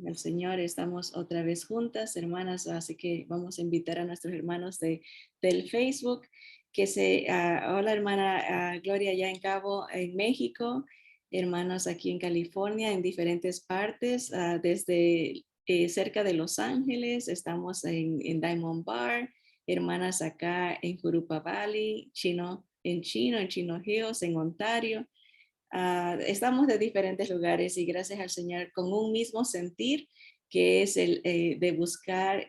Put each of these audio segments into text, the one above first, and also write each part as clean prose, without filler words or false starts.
El Señor, estamos otra vez juntas, hermanas, así que vamos a invitar a nuestros hermanos del Facebook hola hermana Gloria ya en Cabo, en México, hermanos aquí en California, en diferentes partes, desde cerca de Los Ángeles, estamos en Diamond Bar, hermanas acá en Jurupa Valley, en Chino Hills, en Ontario. Estamos de diferentes lugares y gracias al Señor con un mismo sentir que es el de buscar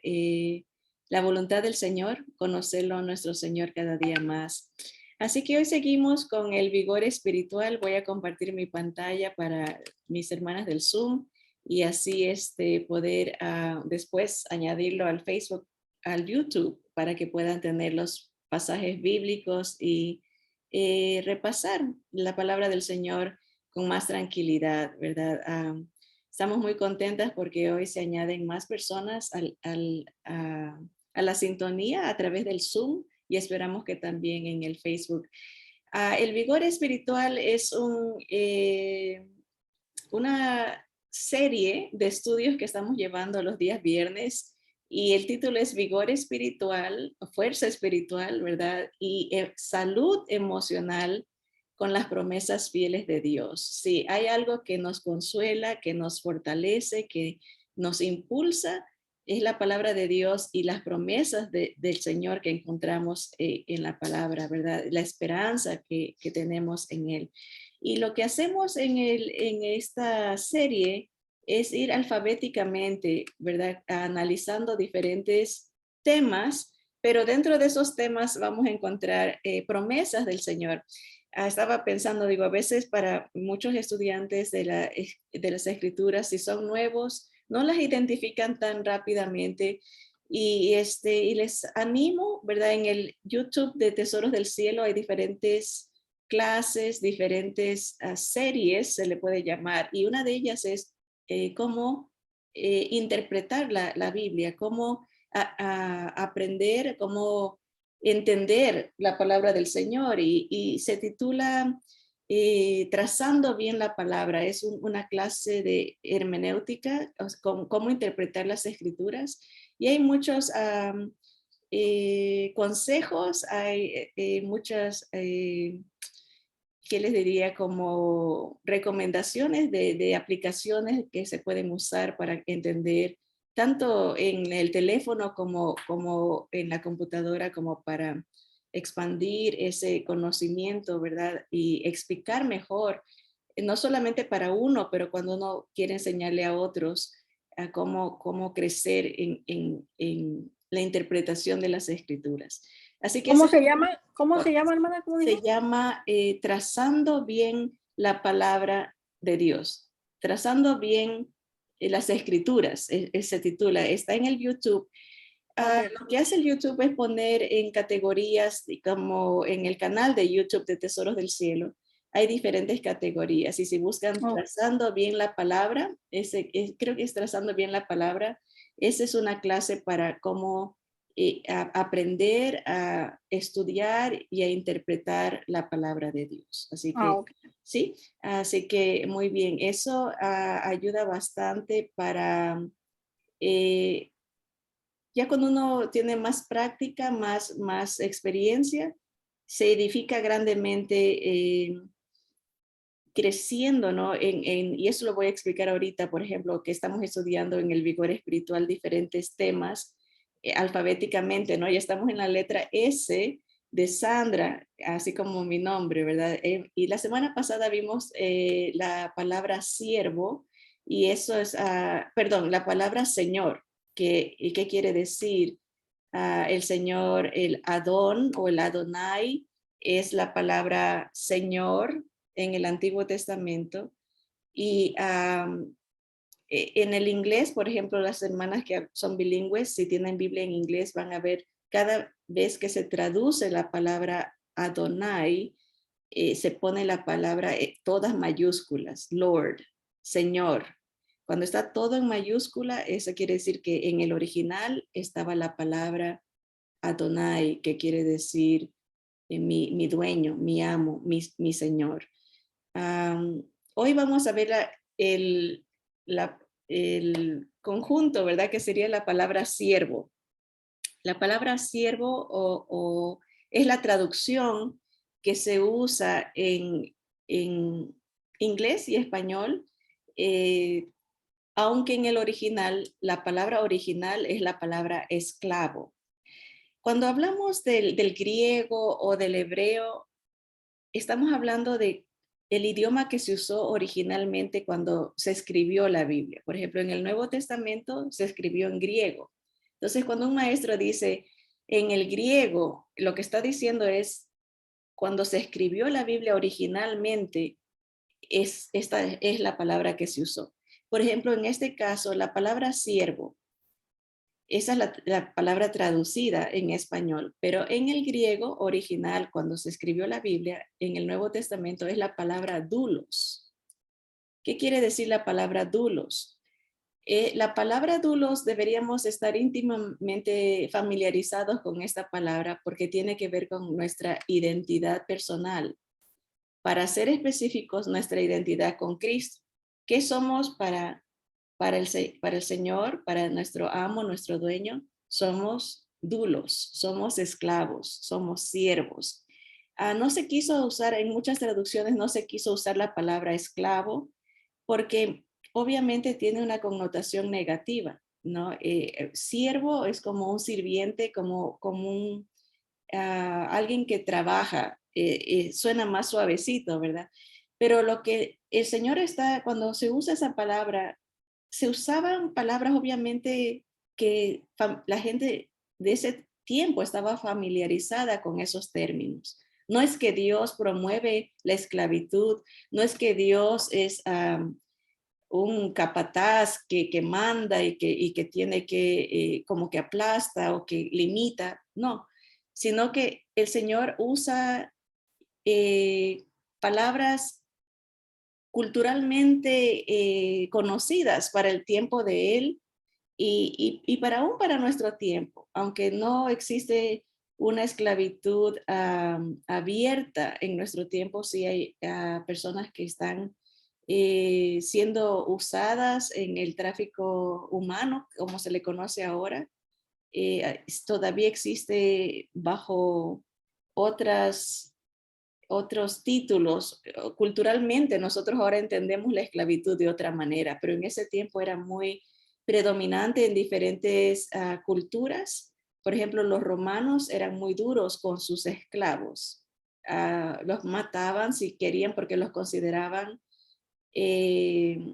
la voluntad del Señor, conocerlo a nuestro Señor cada día más. Así que hoy seguimos con el vigor espiritual. Voy a compartir mi pantalla para mis hermanas del Zoom y así poder después añadirlo al Facebook, al YouTube, para que puedan tener los pasajes bíblicos y repasar la palabra del Señor con más tranquilidad, ¿verdad? Estamos muy contentas porque hoy se añaden más personas a la sintonía a través del Zoom y esperamos que también en el Facebook. El vigor espiritual es una serie de estudios que estamos llevando los días viernes y el título es Vigor Espiritual, Fuerza Espiritual, ¿verdad? Y Salud Emocional con las promesas fieles de Dios. Sí, hay algo que nos consuela, que nos fortalece, que nos impulsa, es la palabra de Dios y las promesas del Señor que encontramos en la palabra, ¿verdad? La esperanza que tenemos en Él. Y lo que hacemos en esta serie es ir alfabéticamente, ¿verdad? Analizando diferentes temas, pero dentro de esos temas vamos a encontrar promesas del Señor. Estaba pensando, digo, a veces para muchos estudiantes de las escrituras, si son nuevos, no las identifican tan rápidamente y les animo, ¿verdad? En el YouTube de Tesoros del Cielo hay diferentes clases, diferentes series, se le puede llamar, y una de ellas es cómo interpretar la Biblia, cómo aprender, cómo entender la palabra del Señor y se titula Trazando bien la palabra. Es una clase de hermenéutica, o sea, cómo interpretar las escrituras y hay muchos consejos, hay muchas ¿qué les diría? Como recomendaciones de aplicaciones que se pueden usar para entender tanto en el teléfono como en la computadora, como para expandir ese conocimiento, ¿verdad? Y explicar mejor, no solamente para uno, pero cuando uno quiere enseñarle a otros a cómo crecer en la interpretación de las escrituras. Así que ¿Cómo se llama? ¿Cómo se llama, hermana? ¿Cómo se dijo? llama Trazando bien la palabra de Dios, trazando bien las escrituras, se titula, está en el YouTube. Ok. Lo que hace el YouTube es poner en categorías, como en el canal de YouTube de Tesoros del Cielo, hay diferentes categorías y si buscan Oh, trazando bien la palabra, creo que es trazando bien la palabra, esa es una clase para cómo aprender a estudiar y a interpretar la palabra de Dios. Así que, ok. sí, así que muy bien, eso ayuda bastante para eh, ya cuando uno tiene más práctica, más experiencia, se edifica grandemente creciendo, ¿no? Y eso lo voy a explicar ahorita, por ejemplo, que estamos estudiando en el vigor espiritual diferentes temas alfabéticamente, ¿no? Ya estamos en la letra S de Sandra, así como mi nombre, ¿verdad? Y la semana pasada vimos la palabra siervo y eso es, perdón, la palabra Señor, ¿y qué quiere decir? El Señor, el Adón o el Adonai es la palabra Señor en el Antiguo Testamento. Y en el inglés, por ejemplo, las hermanas que son bilingües, si tienen Biblia en inglés, van a ver cada vez que se traduce la palabra Adonai, se pone la palabra todas mayúsculas, Lord, Señor. Cuando está todo en mayúscula, eso quiere decir que en el original estaba la palabra Adonai, que quiere decir mi dueño, mi amo, mi Señor. Hoy vamos a ver el conjunto, ¿verdad? Que sería la palabra siervo. La palabra siervo es la traducción que se usa en inglés y español, eh, aunque en el original, la palabra original es la palabra esclavo. Cuando hablamos del griego o del hebreo, estamos hablando de el idioma que se usó originalmente cuando se escribió la Biblia. Por ejemplo, en el Nuevo Testamento se escribió en griego. Entonces, cuando un maestro dice en el griego, lo que está diciendo es, cuando se escribió la Biblia originalmente, esta es la palabra que se usó. Por ejemplo, en este caso, la palabra siervo, esa es la palabra traducida en español, pero en el griego original, cuando se escribió la Biblia, en el Nuevo Testamento, es la palabra doulos. ¿Qué quiere decir la palabra doulos? La palabra doulos deberíamos estar íntimamente familiarizados con esta palabra porque tiene que ver con nuestra identidad personal. Para ser específicos, nuestra identidad con Cristo. ¿Qué somos para el Señor, para nuestro amo, nuestro dueño? Somos dulos, somos esclavos, somos siervos. No se quiso usar, en muchas traducciones no se quiso usar la palabra esclavo porque obviamente tiene una connotación negativa, ¿no? Siervo es como un sirviente, como un alguien que trabaja, suena más suavecito, ¿verdad? Pero lo que el Señor está, cuando se usa esa palabra, se usaban palabras obviamente que la gente de ese tiempo estaba familiarizada con esos términos. No es que Dios promueve la esclavitud, no es que Dios es un capataz que manda y que tiene que, como que aplasta o que limita, no, sino que el Señor usa palabras culturalmente conocidas para el tiempo de Él y para aún para nuestro tiempo, aunque no existe una esclavitud abierta en nuestro tiempo, sí hay personas que están siendo usadas en el tráfico humano, como se le conoce ahora. Todavía existe bajo otras, otros títulos. Culturalmente nosotros ahora entendemos la esclavitud de otra manera, pero en ese tiempo era muy predominante en diferentes culturas. Por ejemplo, los romanos eran muy duros con sus esclavos. Los mataban si querían porque los consideraban eh,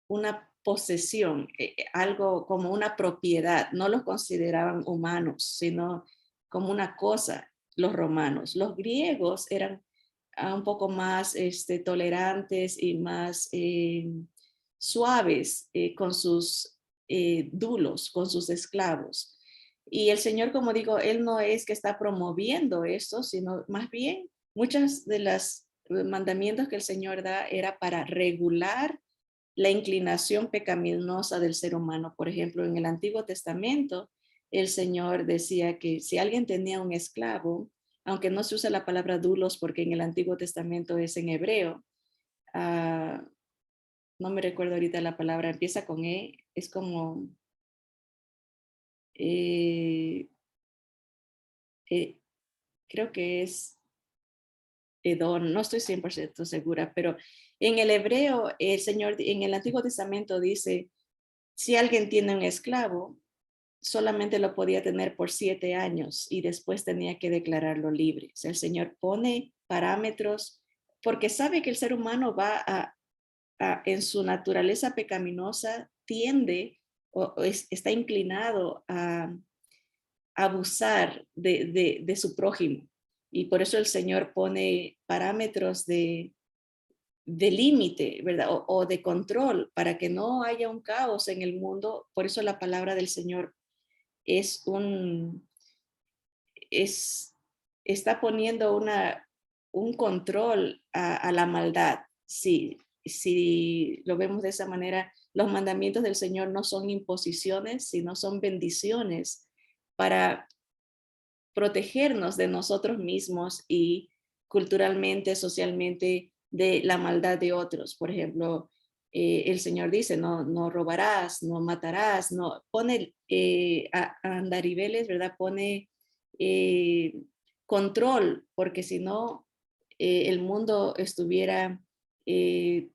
una posesión, algo como una propiedad. No los consideraban humanos, sino como una cosa, los romanos. Los griegos eran un poco más tolerantes y más suaves con sus dulos, con sus esclavos. Y el Señor, como digo, Él no es que está promoviendo esto, sino más bien muchas de las mandamientos que el Señor da era para regular la inclinación pecaminosa del ser humano. Por ejemplo, en el Antiguo Testamento, el Señor decía que si alguien tenía un esclavo, aunque no se usa la palabra dulos porque en el Antiguo Testamento es en hebreo, uh, no me recuerdo ahorita la palabra, empieza con E, es como, eh, eh, creo que es Edom, no estoy 100% segura, pero en el hebreo, el Señor en el Antiguo Testamento dice, si alguien tiene un esclavo, solamente lo podía tener por 7 años y después tenía que declararlo libre. O sea, el Señor pone parámetros porque sabe que el ser humano va en su naturaleza pecaminosa, tiende o está inclinado a abusar de su prójimo. Y por eso el Señor pone parámetros de límite, ¿verdad? O de control para que no haya un caos en el mundo. Por eso la palabra del Señor es es, está poniendo un control a la maldad. Si lo vemos de esa manera, los mandamientos del Señor no son imposiciones, sino son bendiciones para protegernos de nosotros mismos y culturalmente, socialmente, de la maldad de otros. Por ejemplo, el Señor dice, no, no robarás, no matarás, no pone a andariveles, ¿verdad? Pone eh, control, porque si no, el mundo estuviera eh,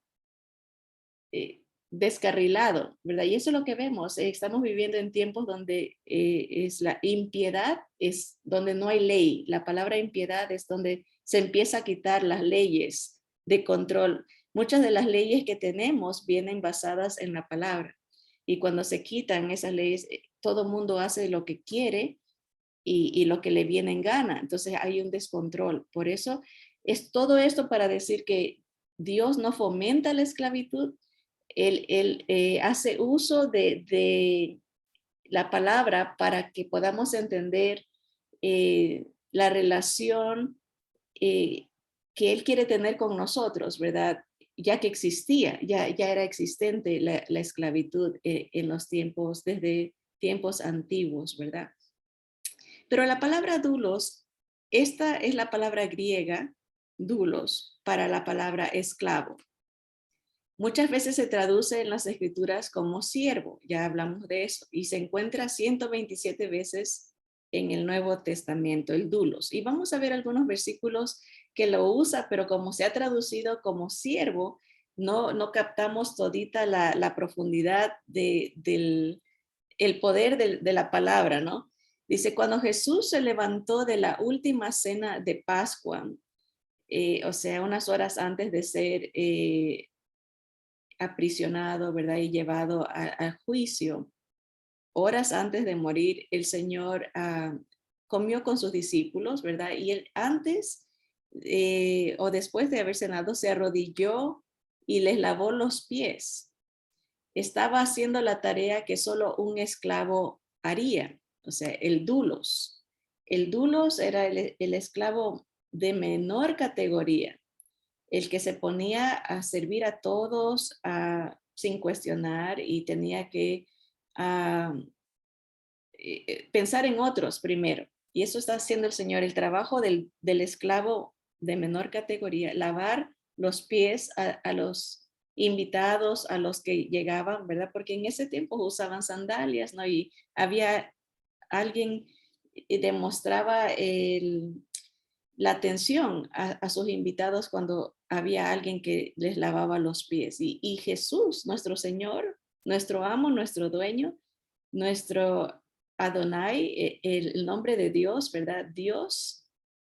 descarrilado, ¿verdad? Y eso es lo que vemos. Estamos viviendo en tiempos donde es la impiedad, es donde no hay ley. La palabra impiedad es donde se empieza a quitar las leyes de control. Muchas de las leyes que tenemos vienen basadas en la palabra. Y cuando se quitan esas leyes, todo el mundo hace lo que quiere y lo que le viene en gana. Entonces hay un descontrol. Por eso es todo esto para decir que Dios no fomenta la esclavitud. Él hace uso de la palabra para que podamos entender la relación eh, que Él quiere tener con nosotros, ¿verdad? Ya que existía, ya era existente la esclavitud en los tiempos, desde tiempos antiguos, ¿verdad? Pero la palabra dulos, esta es la palabra griega, dulos, para la palabra esclavo. Muchas veces se traduce en las escrituras como siervo, ya hablamos de eso, y se encuentra 127 veces en el Nuevo Testamento, el dulos. Y vamos a ver algunos versículos que lo usa, pero como se ha traducido como siervo, no captamos todita la profundidad del el poder de la palabra, ¿no? Dice, cuando Jesús se levantó de la última cena de Pascua, o sea, unas horas antes de ser aprisionado, ¿verdad? Y llevado al juicio. Horas antes de morir, el Señor comió con sus discípulos, ¿verdad? Y él antes o después de haber cenado, se arrodilló y les lavó los pies. Estaba haciendo la tarea que solo un esclavo haría, o sea, el dulos. El dulos era el esclavo de menor categoría, el que se ponía a servir a todos sin cuestionar y tenía que ah, pensar en otros primero. Y eso está haciendo el Señor, el trabajo del esclavo de menor categoría, lavar los pies a los invitados, a los que llegaban, ¿verdad? Porque en ese tiempo usaban sandalias, ¿no? Y había alguien demostraba la atención a sus invitados cuando había alguien que les lavaba los pies. Y Jesús, nuestro Señor, nuestro amo, nuestro dueño, nuestro Adonai, el nombre de Dios, ¿verdad? Dios,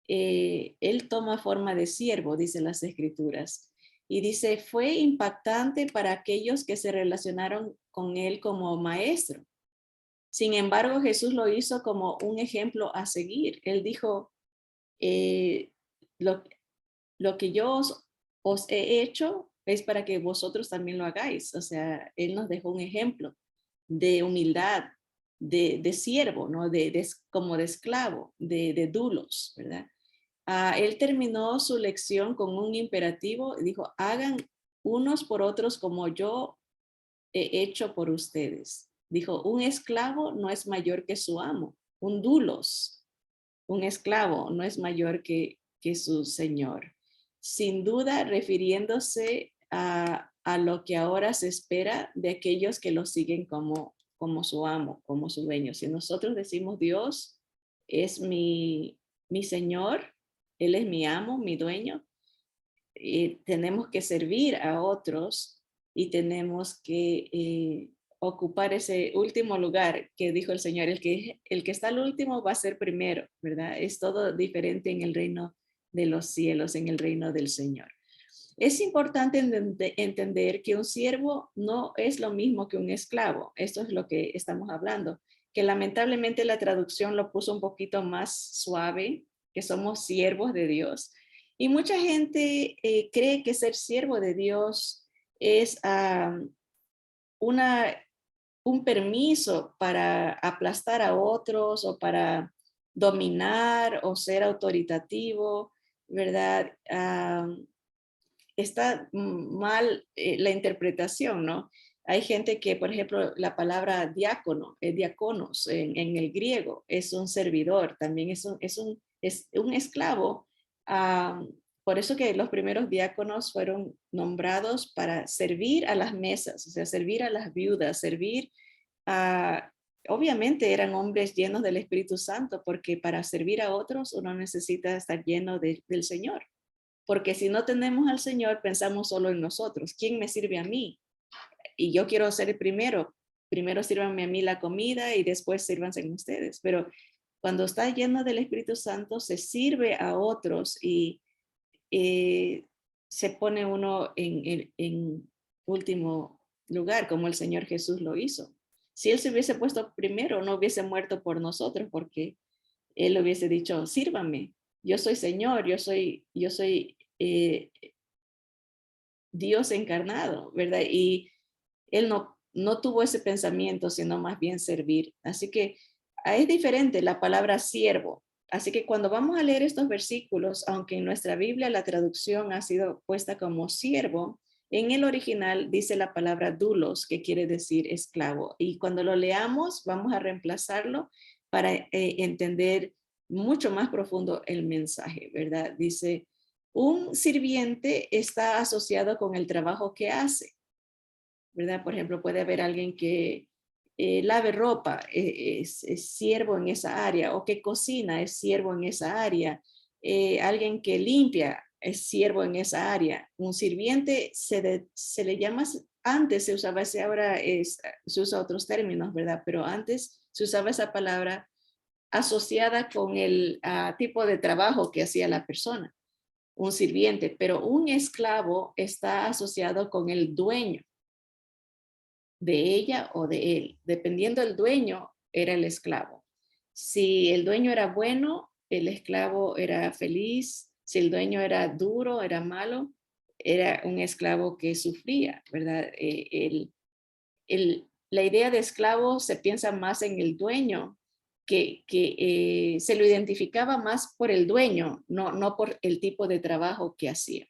Él toma forma de siervo, dice las Escrituras. Y dice, fue impactante para aquellos que se relacionaron con Él como maestro. Sin embargo, Jesús lo hizo como un ejemplo a seguir. Él dijo, eh, lo, lo que yo os he hecho es para que vosotros también lo hagáis. O sea, Él nos dejó un ejemplo de humildad, de siervo, ¿no? Como de esclavo, de dulos, ¿verdad? Él terminó su lección con un imperativo, dijo, hagan unos por otros como yo he hecho por ustedes. Dijo, un esclavo no es mayor que su amo, un dulos, un esclavo no es mayor que su señor. Sin duda, refiriéndose a lo que ahora se espera de aquellos que lo siguen como su amo, como su dueño. Si nosotros decimos Dios es mi señor, Él es mi amo, mi dueño, tenemos que servir a otros y tenemos que ocupar ese último lugar que dijo el Señor, el que está al último va a ser primero, ¿verdad? Es todo diferente en el reino de los cielos, en el reino del Señor. Es importante entender que un siervo no es lo mismo que un esclavo. Esto es lo que estamos hablando, que lamentablemente la traducción lo puso un poquito más suave, que somos siervos de Dios. Y mucha gente cree que ser siervo de Dios es una, un permiso para aplastar a otros o para dominar o ser autoritativo, ¿verdad? Está mal la interpretación, ¿no? Hay gente que, por ejemplo, la palabra diácono, diáconos en el griego, es un servidor, también es un esclavo por eso que los primeros diáconos fueron nombrados para servir a las mesas, o sea, servir a las viudas, servir a... Obviamente eran hombres llenos del Espíritu Santo, porque para servir a otros uno necesita estar lleno del Señor. Porque si no tenemos al Señor, pensamos solo en nosotros. ¿Quién me sirve a mí? Y yo quiero ser el primero. Primero sírvanme a mí la comida y después sírvanse en ustedes. Pero cuando está lleno del Espíritu Santo, se sirve a otros y se pone uno en último lugar, como el Señor Jesús lo hizo. Si Él se hubiese puesto primero, no hubiese muerto por nosotros, porque Él hubiese dicho, sírvame, yo soy Señor, yo soy Dios encarnado, ¿verdad? Y Él no tuvo ese pensamiento, sino más bien servir. Así que es diferente la palabra siervo. Así que cuando vamos a leer estos versículos, aunque en nuestra Biblia la traducción ha sido puesta como siervo, en el original dice la palabra doulos, que quiere decir esclavo. Y cuando lo leamos, vamos a reemplazarlo para entender mucho más profundo el mensaje, ¿verdad? Dice, un sirviente está asociado con el trabajo que hace, ¿verdad? Por ejemplo, puede haber alguien que lave ropa, es siervo en esa área, o que cocina, es siervo en esa área. Alguien que limpia, es siervo en esa área. Un sirviente se le llama, antes se usaba ese, ahora se usa otros términos, ¿verdad? Pero antes se usaba esa palabra asociada con el tipo de trabajo que hacía la persona, un sirviente, pero un esclavo está asociado con el dueño de ella o de él. Dependiendo del dueño, era el esclavo. Si el dueño era bueno, el esclavo era feliz. Si el dueño era duro, era malo, era un esclavo que sufría, ¿verdad? La idea de esclavo se piensa más en el dueño, que se lo identificaba más por el dueño, no por el tipo de trabajo que hacía.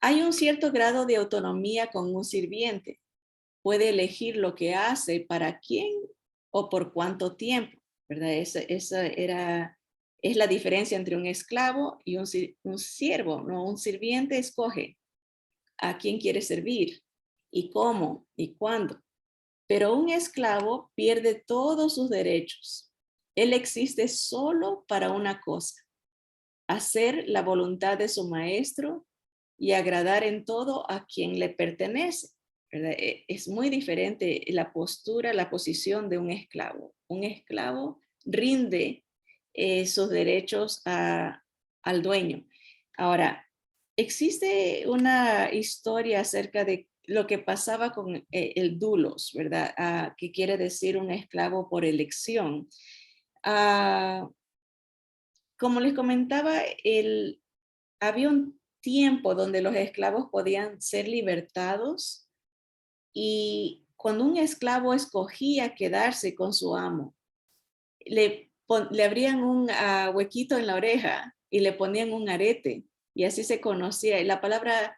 Hay un cierto grado de autonomía con un sirviente. Puede elegir lo que hace, para quién o por cuánto tiempo, ¿verdad? Esa es la diferencia entre un esclavo y un siervo, ¿no? Un sirviente escoge a quién quiere servir y cómo y cuándo. Pero un esclavo pierde todos sus derechos. Él existe solo para una cosa: hacer la voluntad de su maestro y agradar en todo a quien le pertenece, ¿verdad? Es muy diferente la postura, la posición de un esclavo. Un esclavo rinde sus derechos al dueño. Ahora, existe una historia acerca de lo que pasaba con el doulos, ¿verdad? Que quiere decir un esclavo por elección. Como les comentaba, había un tiempo donde los esclavos podían ser libertados, y cuando un esclavo escogía quedarse con su amo, le abrían un huequito en la oreja y le ponían un arete, y así se conocía. Y la palabra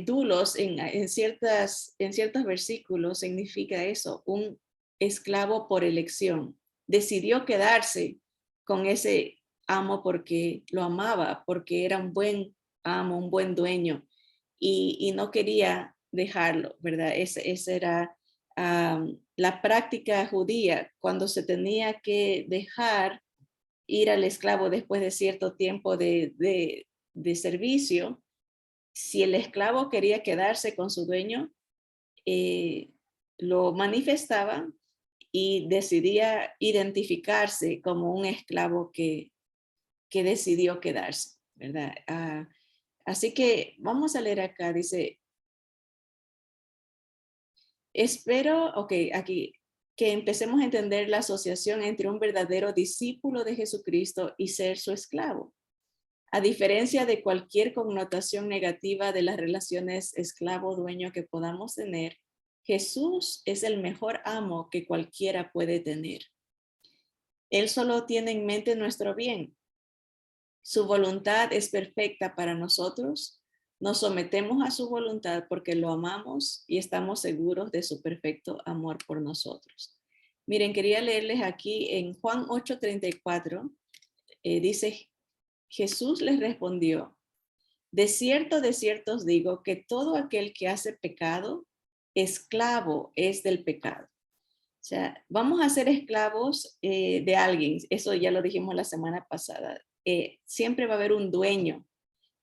doulos en ciertos versículos significa eso: un esclavo por elección. Decidió quedarse con ese amo porque lo amaba, porque era un buen amo, un buen dueño, y no quería dejarlo, ¿verdad? Esa era la práctica judía. Cuando se tenía que dejar ir al esclavo después de cierto tiempo de servicio, si el esclavo quería quedarse con su dueño, eh, lo manifestaba y decidía identificarse como un esclavo que decidió quedarse, ¿verdad? Así que vamos a leer acá, dice, espero, ok, aquí, que empecemos a entender la asociación entre un verdadero discípulo de Jesucristo y ser su esclavo. A diferencia de cualquier connotación negativa de las relaciones esclavo-dueño que podamos tener, Jesús es el mejor amo que cualquiera puede tener. Él solo tiene en mente nuestro bien. Su voluntad es perfecta para nosotros. Nos sometemos a su voluntad porque lo amamos y estamos seguros de su perfecto amor por nosotros. Miren, quería leerles aquí en Juan 8:34, dice, Jesús les respondió, de cierto os digo que todo aquel que hace pecado, esclavo es del pecado. O sea, vamos a ser esclavos de alguien. Eso ya lo dijimos la semana pasada. Siempre va a haber un dueño.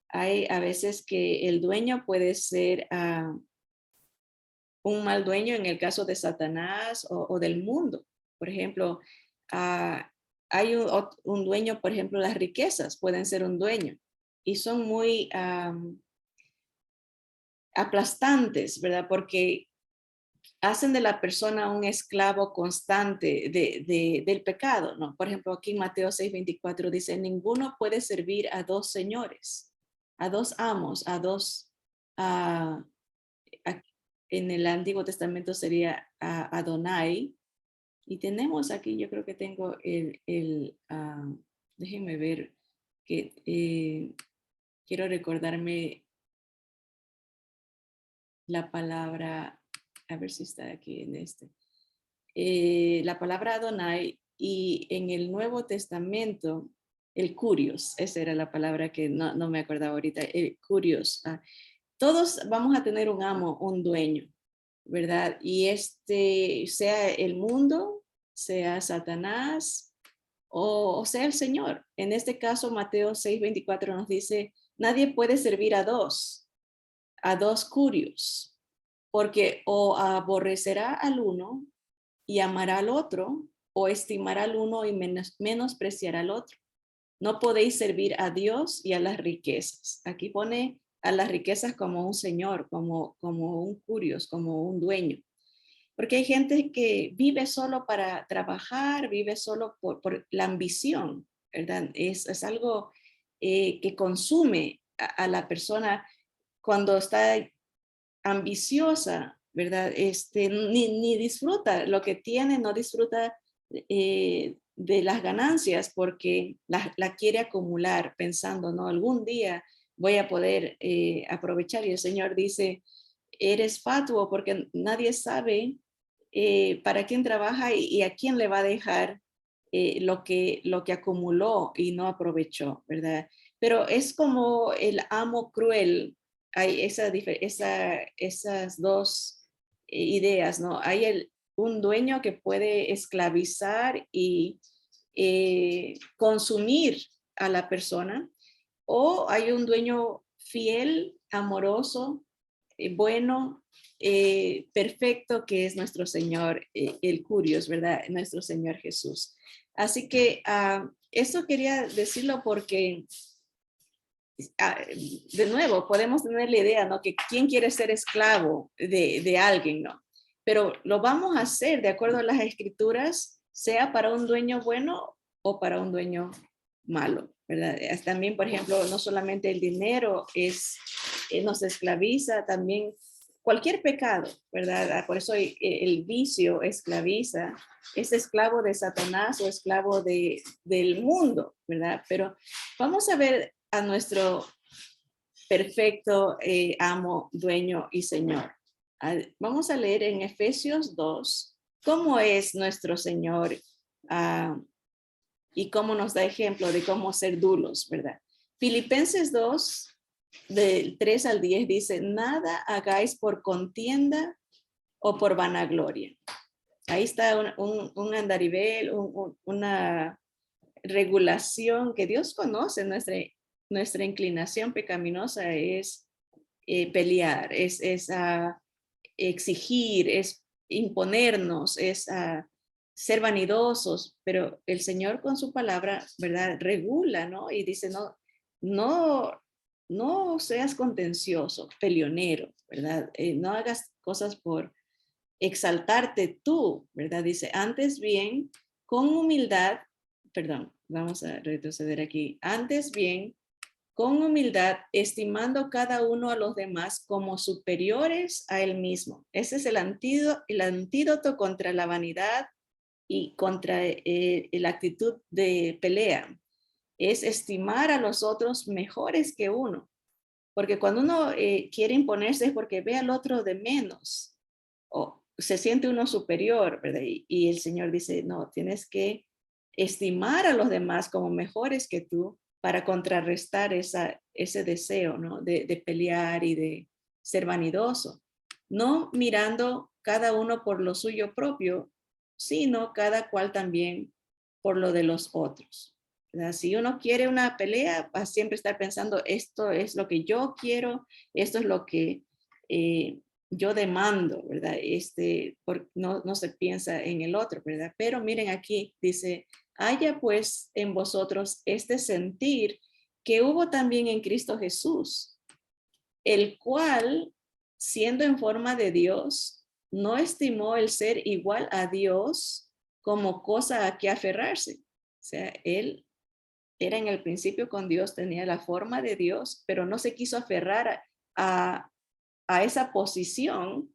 Hay a veces que el dueño puede ser un mal dueño en el caso de Satanás o del mundo. Por ejemplo, hay un dueño, por ejemplo, las riquezas pueden ser un dueño y son muy aplastantes, ¿verdad? Porque hacen de la persona un esclavo constante del pecado, ¿no? Por ejemplo, aquí en Mateo 6:24 dice, ninguno puede servir a dos señores, a dos amos, a- en el Antiguo Testamento sería Adonai, y tenemos aquí, yo creo que tengo déjenme ver, que quiero recordarme la palabra, a ver si está aquí en este. La palabra Adonai y en el Nuevo Testamento, el Curios, esa era la palabra que no me acordaba ahorita, el Curios. Todos vamos a tener un amo, un dueño, ¿verdad? Y sea el mundo, sea Satanás o sea el Señor. En este caso, Mateo 6:24 nos dice, nadie puede servir a dos curios, porque o aborrecerá al uno y amará al otro, o estimará al uno y menospreciará al otro. No podéis servir a Dios y a las riquezas. Aquí pone a las riquezas como un señor, como un curios, como un dueño. Porque hay gente que vive solo para trabajar, vive solo por la ambición, ¿verdad? Es algo que consume a la persona cuando está ambiciosa, ¿verdad? Ni disfruta lo que tiene, no disfruta de las ganancias porque la quiere acumular pensando, ¿no? Algún día voy a poder aprovechar. Y el Señor dice, eres fatuo porque nadie sabe para quién trabaja y a quién le va a dejar lo que acumuló y no aprovechó, ¿verdad? Pero es como el amo cruel. Hay esas dos ideas, ¿no? Hay un dueño que puede esclavizar y consumir a la persona, o hay un dueño fiel, amoroso, bueno, perfecto, que es nuestro Señor, el Curios, ¿verdad? Nuestro Señor Jesús. Así que eso quería decirlo porque de nuevo, podemos tener la idea, ¿no? Que quién quiere ser esclavo de alguien, ¿no? Pero lo vamos a hacer de acuerdo a las escrituras, sea para un dueño bueno o para un dueño malo, ¿verdad? También, por ejemplo, no solamente el dinero nos esclaviza, también cualquier pecado, ¿verdad? Por eso el vicio esclaviza, es esclavo de Satanás o esclavo del mundo, ¿verdad? Pero vamos a ver a nuestro perfecto amo, dueño y señor. Vamos a leer en Efesios 2 cómo es nuestro Señor y cómo nos da ejemplo de cómo ser duros, ¿verdad? Filipenses 2, del 3 al 10 dice, nada hagáis por contienda o por vanagloria. Ahí está un andarivel, una regulación que Dios conoce. Nuestra inclinación pecaminosa es pelear, es exigir, es imponernos, es ser vanidosos, pero el Señor con su palabra, ¿verdad? Regula, ¿no? Y dice, no, no seas contencioso, peleonero, ¿verdad? No hagas cosas por exaltarte tú, ¿verdad? Dice, antes bien, con humildad, perdón, vamos a retroceder aquí, antes bien, con humildad, estimando cada uno a los demás como superiores a él mismo. Ese es el antídoto contra la vanidad y contra la actitud de pelea. Es estimar a los otros mejores que uno. Porque cuando uno quiere imponerse es porque ve al otro de menos o se siente uno superior, ¿verdad? Y el Señor dice, no, tienes que estimar a los demás como mejores que tú para contrarrestar ese deseo, ¿no? De pelear y de ser vanidoso. No mirando cada uno por lo suyo propio, sino cada cual también por lo de los otros. ¿Verdad? Si uno quiere una pelea, va a siempre estar pensando, esto es lo que yo quiero, esto es lo que yo demando, ¿verdad? No se piensa en el otro, ¿verdad? Pero miren aquí, dice, haya pues en vosotros este sentir que hubo también en Cristo Jesús, el cual, siendo en forma de Dios, no estimó el ser igual a Dios como cosa a que aferrarse. O sea, él era en el principio con Dios, tenía la forma de Dios, pero no se quiso aferrar a esa posición,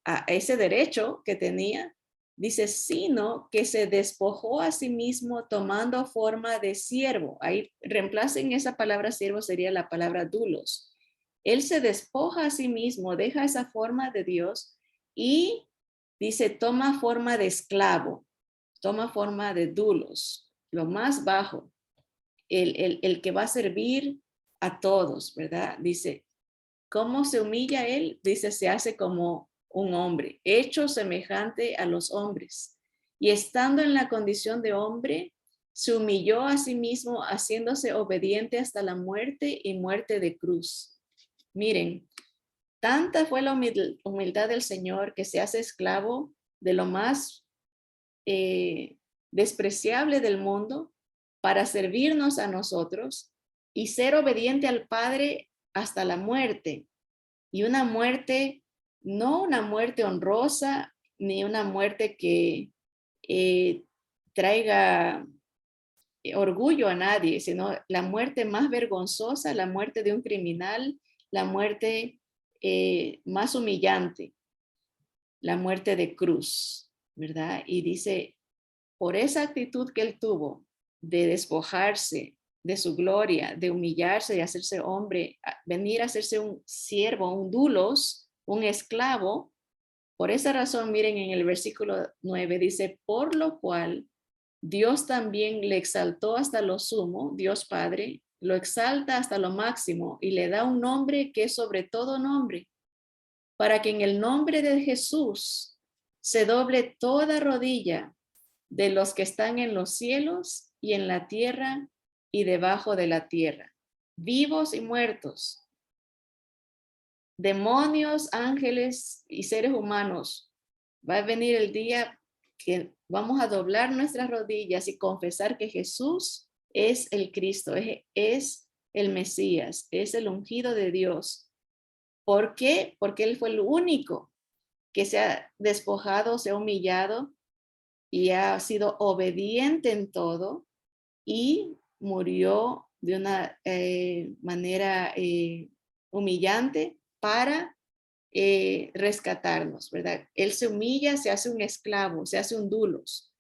a ese derecho que tenía. Dice, sino que se despojó a sí mismo tomando forma de siervo. Ahí reemplacen esa palabra siervo, sería la palabra dulos. Él se despoja a sí mismo, deja esa forma de Dios y dice, toma forma de esclavo, toma forma de dulos, lo más bajo, el que va a servir a todos, ¿verdad? Dice, ¿cómo se humilla él? Dice, se hace como un hombre, hecho semejante a los hombres. Y estando en la condición de hombre, se humilló a sí mismo, haciéndose obediente hasta la muerte y muerte de cruz. Miren, tanta fue la humildad del Señor que se hace esclavo de lo más despreciable del mundo para servirnos a nosotros y ser obediente al Padre hasta la muerte. Y una muerte, no una muerte honrosa, ni una muerte que traiga orgullo a nadie, sino la muerte más vergonzosa, la muerte de un criminal, la muerte más humillante, la muerte de cruz, ¿verdad? Y dice, por esa actitud que él tuvo de despojarse de su gloria, de humillarse, de hacerse hombre, venir a hacerse un siervo, un dulos, un esclavo. Por esa razón, miren en el versículo 9, dice, por lo cual Dios también le exaltó hasta lo sumo, Dios Padre, lo exalta hasta lo máximo y le da un nombre que es sobre todo nombre, para que en el nombre de Jesús se doble toda rodilla de los que están en los cielos y en la tierra y debajo de la tierra, vivos y muertos, demonios, ángeles y seres humanos. Va a venir el día que vamos a doblar nuestras rodillas y confesar que Jesús es el Cristo, es el Mesías, es el ungido de Dios. ¿Por qué? Porque Él fue el único que se ha despojado, se ha humillado y ha sido obediente en todo y murió de una manera humillante para rescatarnos, ¿verdad? Él se humilla, se hace un esclavo, se hace un dulos.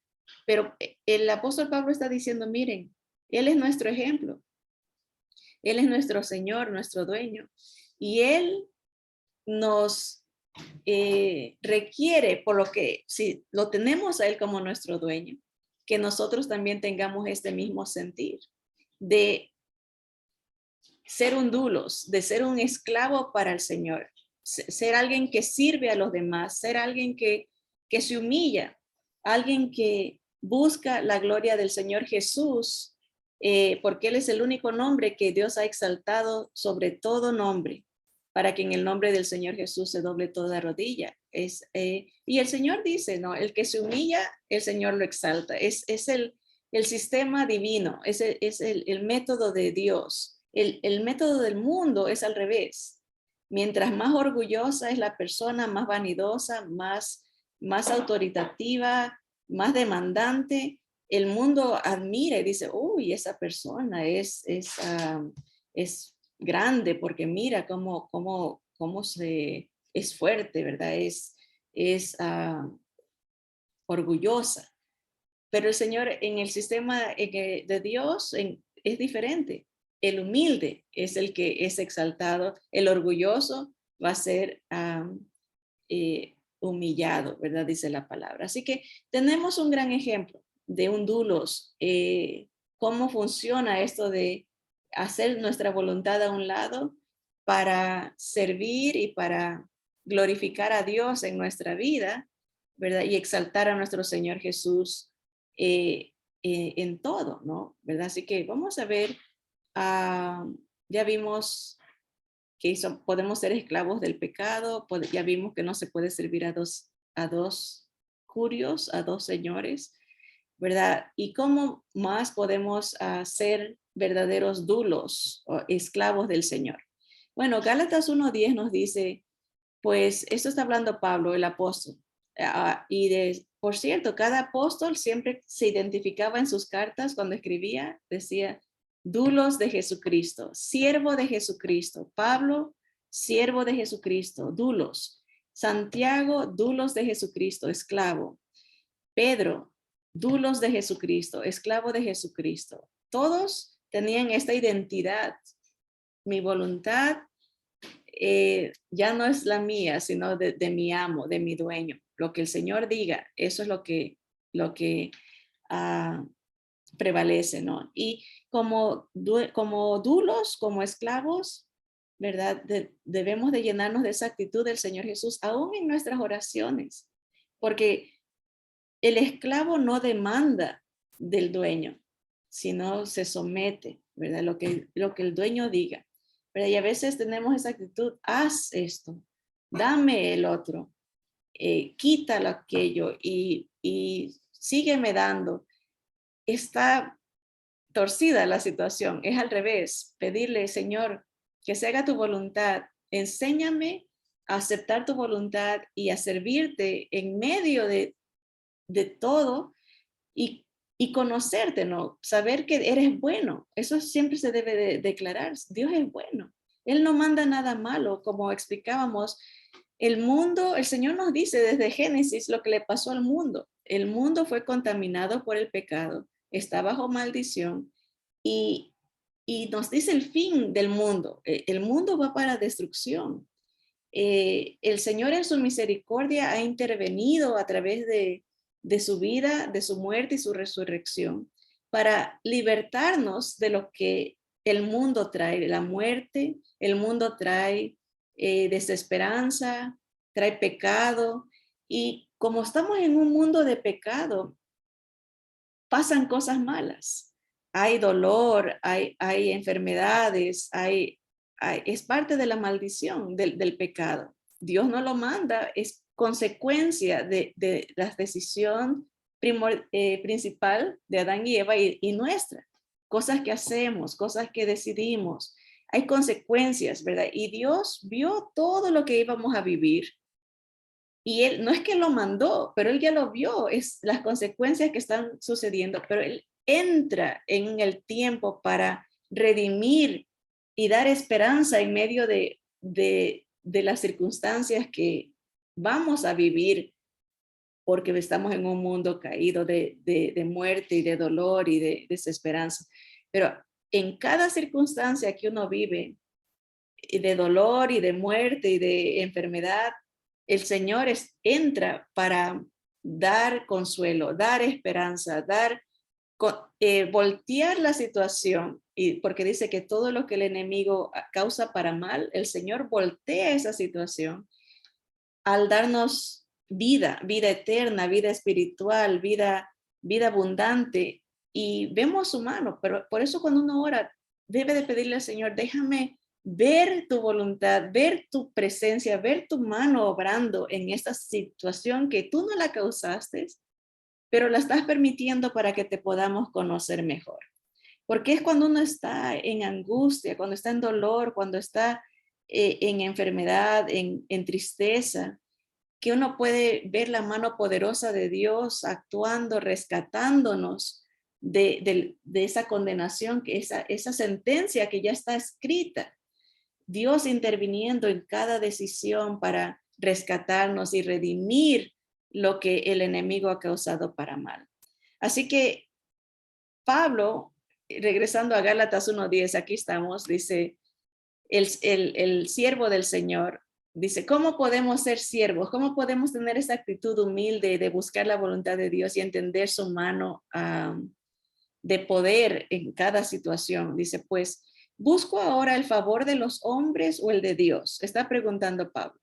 Pero el apóstol Pablo está diciendo, miren, Él es nuestro ejemplo, Él es nuestro Señor, nuestro dueño, y Él nos requiere, por lo que si lo tenemos a Él como nuestro dueño, que nosotros también tengamos este mismo sentir de ser un dulos, de ser un esclavo para el Señor, ser alguien que sirve a los demás, ser alguien que se humilla, alguien que busca la gloria del Señor Jesús, porque Él es el único nombre que Dios ha exaltado sobre todo nombre, para que en el nombre del Señor Jesús se doble toda rodilla. Y el Señor dice, ¿no? El que se humilla, el Señor lo exalta. Es el sistema divino, es el método de Dios. El método del mundo es al revés. Mientras más orgullosa es la persona, más vanidosa, más autoritativa, más demandante, el mundo admira y dice, uy, esa persona es grande porque mira cómo es fuerte, ¿verdad? Es orgullosa. Pero el Señor en el sistema de Dios es diferente. El humilde es el que es exaltado, el orgulloso va a ser humillado, ¿verdad? Dice la palabra. Así que tenemos un gran ejemplo de un dulos, cómo funciona esto de hacer nuestra voluntad a un lado para servir y para glorificar a Dios en nuestra vida, ¿verdad? Y exaltar a nuestro Señor Jesús en todo, ¿no? ¿Verdad? Así que vamos a ver, ya vimos que podemos ser esclavos del pecado, ya vimos que no se puede servir a dos curios, a dos señores, ¿verdad? Y cómo más podemos ser verdaderos dulos o esclavos del Señor. Bueno, Gálatas 1:10 nos dice, pues esto está hablando Pablo, el apóstol. Por cierto, cada apóstol siempre se identificaba en sus cartas cuando escribía, decía, dulos de Jesucristo, siervo de Jesucristo. Pablo, siervo de Jesucristo, dulos. Santiago, dulos de Jesucristo, esclavo. Pedro, dulos de Jesucristo, esclavo de Jesucristo. Todos tenían esta identidad. Mi voluntad ya no es la mía, sino de mi amo, de mi dueño. Lo que el Señor diga, eso es lo que prevalece, ¿no? Y como dulos, como esclavos, ¿verdad? Debemos de llenarnos de esa actitud del Señor Jesús, aún en nuestras oraciones, porque el esclavo no demanda del dueño, sino se somete, ¿verdad? Lo que el dueño diga. ¿Verdad? Y a veces tenemos esa actitud, haz esto, dame el otro, quítalo aquello y sígueme dando. Está torcida la situación, es al revés, pedirle, Señor, que se haga tu voluntad, enséñame a aceptar tu voluntad y a servirte en medio de todo y conocerte, ¿no? Saber que eres bueno. Eso siempre se debe de declarar. Dios es bueno. Él no manda nada malo, como explicábamos. El mundo, el Señor nos dice desde Génesis lo que le pasó al mundo. El mundo fue contaminado por el pecado, está bajo maldición y nos dice el fin del mundo. El mundo va para destrucción. El Señor en su misericordia ha intervenido a través de su vida, de su muerte y su resurrección para libertarnos de lo que el mundo trae, la muerte, el mundo trae desesperanza, trae pecado y como estamos en un mundo de pecado, pasan cosas malas. Hay dolor, hay enfermedades, es parte de la maldición del pecado. Dios no lo manda, es consecuencia de la decisión principal de Adán y Eva y nuestra. Cosas que hacemos, cosas que decidimos. Hay consecuencias, ¿verdad? Y Dios vio todo lo que íbamos a vivir. Y él, no es que lo mandó, pero él ya lo vio, es las consecuencias que están sucediendo, pero él entra en el tiempo para redimir y dar esperanza en medio de las circunstancias que vamos a vivir, porque estamos en un mundo caído de muerte y de dolor y de desesperanza. Pero en cada circunstancia que uno vive, de dolor y de muerte y de enfermedad, el Señor entra para dar consuelo, dar esperanza, voltear la situación, y porque dice que todo lo que el enemigo causa para mal, el Señor voltea esa situación al darnos vida, vida eterna, vida espiritual, vida abundante, y vemos su mano, pero por eso cuando uno ora, debe de pedirle al Señor, déjame ver tu voluntad, ver tu presencia, ver tu mano obrando en esta situación que tú no la causaste, pero la estás permitiendo para que te podamos conocer mejor. Porque es cuando uno está en angustia, cuando está en dolor, cuando está en enfermedad, en tristeza, que uno puede ver la mano poderosa de Dios actuando, rescatándonos de esa condenación, que esa sentencia que ya está escrita. Dios interviniendo en cada decisión para rescatarnos y redimir lo que el enemigo ha causado para mal. Así que Pablo, regresando a Gálatas 1:10, aquí estamos, dice, el siervo del Señor, dice, ¿cómo podemos ser siervos? ¿Cómo podemos tener esa actitud humilde de buscar la voluntad de Dios y entender su mano de poder en cada situación? Dice, pues, ¿Busco ahora el favor de los hombres o el de Dios? Está preguntando Pablo.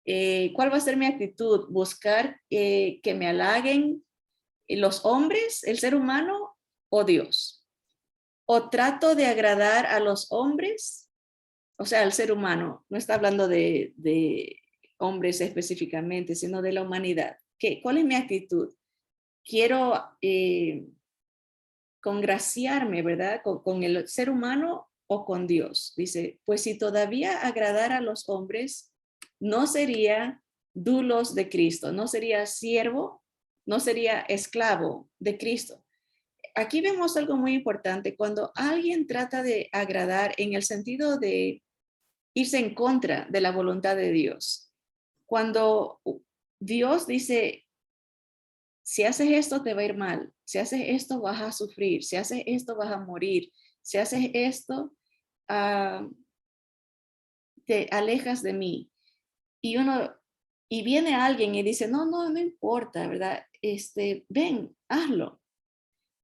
¿Cuál va a ser mi actitud? ¿Buscar que me halaguen los hombres, el ser humano o Dios? ¿O trato de agradar a los hombres? O sea, al ser humano. No está hablando de hombres específicamente, sino de la humanidad. ¿Cuál es mi actitud? Quiero congraciarme, ¿verdad? Con el ser humano o con Dios. Dice, pues si todavía agradara a los hombres, no sería dulos de Cristo, no sería siervo, no sería esclavo de Cristo. Aquí vemos algo muy importante. Cuando alguien trata de agradar en el sentido de irse en contra de la voluntad de Dios, cuando Dios dice, si haces esto te va a ir mal, si haces esto vas a sufrir, si haces esto vas a morir, si haces esto te alejas de mí. Y y viene alguien y dice, no importa, ¿verdad? Ven, hazlo.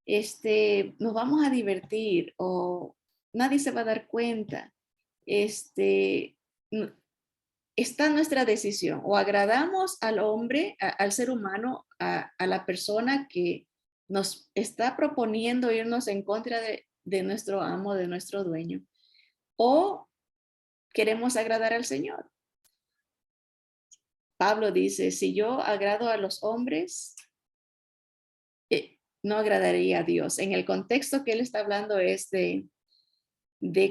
Nos vamos a divertir o nadie se va a dar cuenta. Está nuestra decisión, o agradamos al hombre, al ser humano, a la persona que nos está proponiendo irnos en contra de nuestro amo, de nuestro dueño, o queremos agradar al Señor. Pablo dice, si yo agrado a los hombres, no agradaría a Dios. En el contexto que él está hablando es de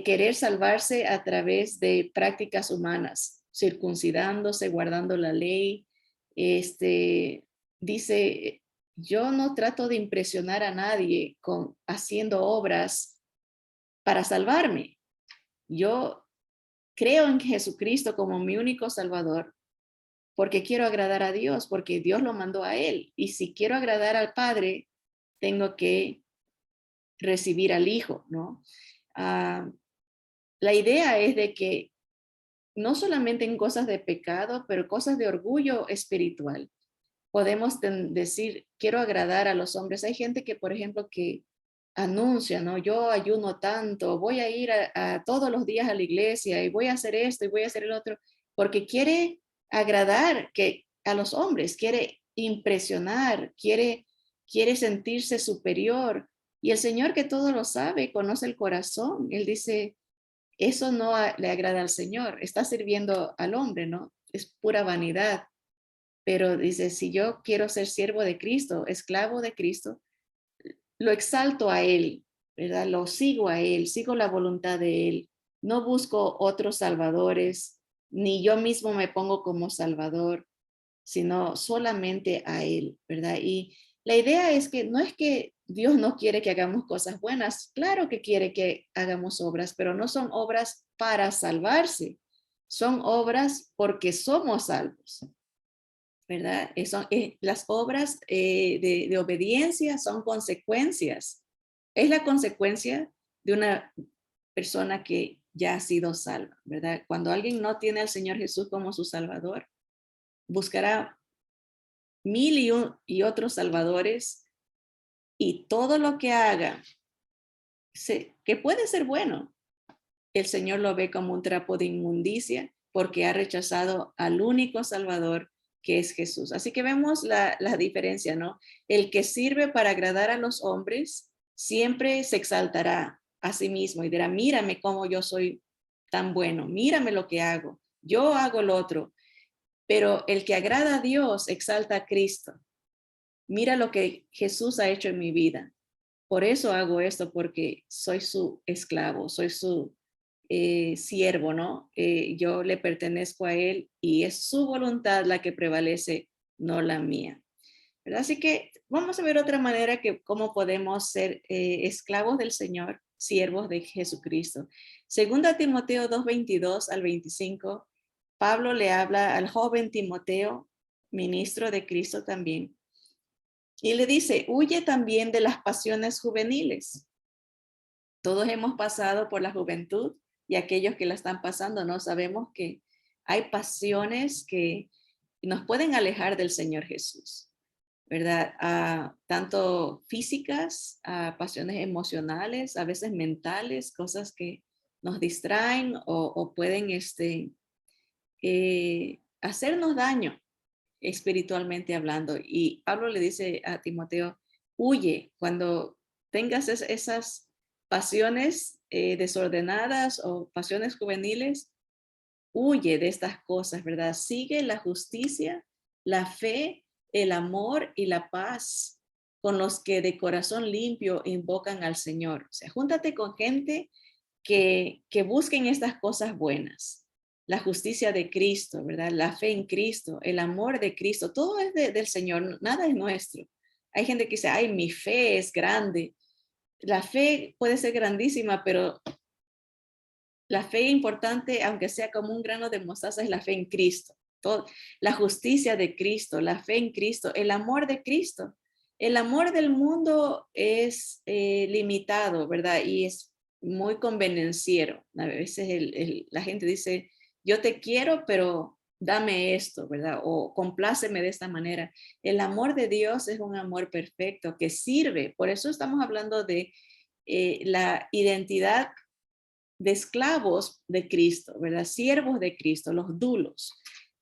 querer salvarse a través de prácticas humanas, circuncidándose, guardando la ley. Dice, yo no trato de impresionar a nadie haciendo obras para salvarme. Yo creo en Jesucristo como mi único Salvador porque quiero agradar a Dios, porque Dios lo mandó a él. Y si quiero agradar al Padre, tengo que recibir al Hijo, ¿no? La idea es de que no solamente en cosas de pecado, pero cosas de orgullo espiritual. Podemos decir, quiero agradar a los hombres. Hay gente que, por ejemplo, que anuncia, ¿no? Yo ayuno tanto, voy a ir a todos los días a la iglesia y voy a hacer esto y voy a hacer el otro, porque quiere agradar a los hombres, quiere impresionar, quiere sentirse superior. Y el Señor que todo lo sabe, conoce el corazón. Él dice, eso no le agrada al Señor, está sirviendo al hombre, ¿no? Es pura vanidad. Pero dice, si yo quiero ser siervo de Cristo, esclavo de Cristo, lo exalto a Él, ¿verdad? Lo sigo a Él, sigo la voluntad de Él. No busco otros salvadores, ni yo mismo me pongo como salvador, sino solamente a Él, ¿verdad? Y la idea es que no es que Dios no quiere que hagamos cosas buenas, claro que quiere que hagamos obras, pero no son obras para salvarse, son obras porque somos salvos, ¿verdad? Las obras de obediencia son consecuencias, es la consecuencia de una persona que ya ha sido salva, ¿verdad? Cuando alguien no tiene al Señor Jesús como su Salvador, buscará mil y otros salvadores y todo lo que haga, que puede ser bueno, el Señor lo ve como un trapo de inmundicia porque ha rechazado al único Salvador que es Jesús. Así que vemos la diferencia, ¿no? El que sirve para agradar a los hombres siempre se exaltará a sí mismo y dirá, mírame cómo yo soy tan bueno, mírame lo que hago, yo hago lo otro. Pero el que agrada a Dios exalta a Cristo. Mira lo que Jesús ha hecho en mi vida. Por eso hago esto, porque soy su esclavo, soy su siervo, ¿no? Yo le pertenezco a Él y es su voluntad la que prevalece, no la mía. ¿Verdad? Así que vamos a ver otra manera que cómo podemos ser esclavos del Señor, siervos de Jesucristo. Segunda Timoteo 2:22 al 25, Pablo le habla al joven Timoteo, ministro de Cristo también, y le dice, huye también de las pasiones juveniles. Todos hemos pasado por la juventud y aquellos que la están pasando, ¿no? Sabemos que hay pasiones que nos pueden alejar del Señor Jesús. ¿verdad? Tanto físicas, pasiones emocionales, a veces mentales, cosas que nos distraen o pueden hacernos daño espiritualmente hablando. Y Pablo le dice a Timoteo, huye cuando tengas esas pasiones desordenadas o pasiones juveniles, huye de estas cosas, ¿verdad? Sigue la justicia, la fe, el amor y la paz con los que de corazón limpio invocan al Señor. O sea, júntate con gente que busquen estas cosas buenas. La justicia de Cristo, ¿verdad? La fe en Cristo, el amor de Cristo, todo es del Señor, nada es nuestro. Hay gente que dice, ay, mi fe es grande. La fe puede ser grandísima, pero la fe importante, aunque sea como un grano de mostaza, es la fe en Cristo. Todo, la justicia de Cristo, la fe en Cristo, el amor de Cristo. El amor del mundo es limitado, ¿verdad? Y es muy convenenciero. A veces la gente dice, yo te quiero, pero dame esto, ¿verdad? O compláceme de esta manera. El amor de Dios es un amor perfecto que sirve. Por eso estamos hablando de la identidad de esclavos de Cristo, ¿verdad? Siervos de Cristo, los dulos.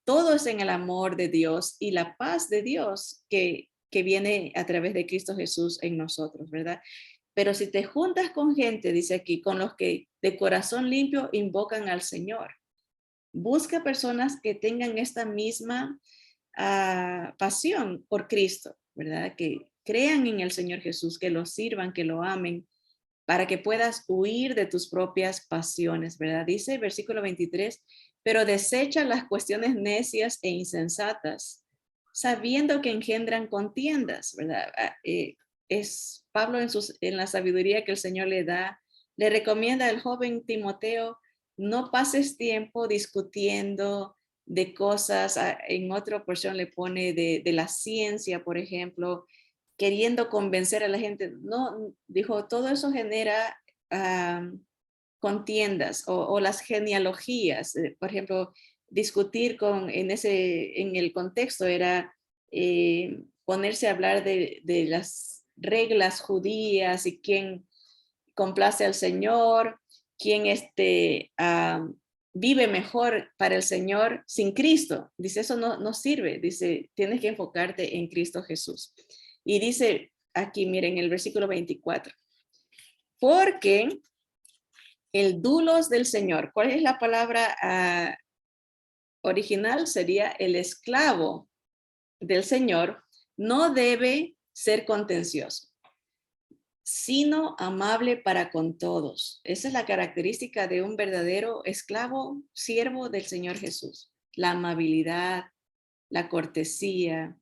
Todo es en el amor de Dios y la paz de Dios que viene a través de Cristo Jesús en nosotros, ¿verdad? Pero si te juntas con gente, dice aquí, con los que de corazón limpio invocan al Señor, busca personas que tengan esta misma pasión por Cristo, ¿verdad? Que crean en el Señor Jesús, que lo sirvan, que lo amen, para que puedas huir de tus propias pasiones, ¿verdad? Dice el versículo 23, pero desecha las cuestiones necias e insensatas, sabiendo que engendran contiendas, ¿verdad? Es Pablo en la sabiduría que el Señor le da, le recomienda al joven Timoteo, no pases tiempo discutiendo de cosas, en otra porción le pone de la ciencia, por ejemplo, queriendo convencer a la gente. No, dijo, todo eso genera contiendas o las genealogías. Por ejemplo, discutir en el contexto era ponerse a hablar de las reglas judías y quién complace al Señor, quién vive mejor para el Señor sin Cristo. Dice, eso no sirve. Dice, tienes que enfocarte en Cristo Jesús. Y dice aquí, miren, el versículo 24, porque el dulos del Señor, ¿cuál es la palabra original? Sería el esclavo del Señor, no debe ser contencioso, sino amable para con todos. Esa es la característica de un verdadero esclavo, siervo del Señor Jesús. La amabilidad, la cortesía,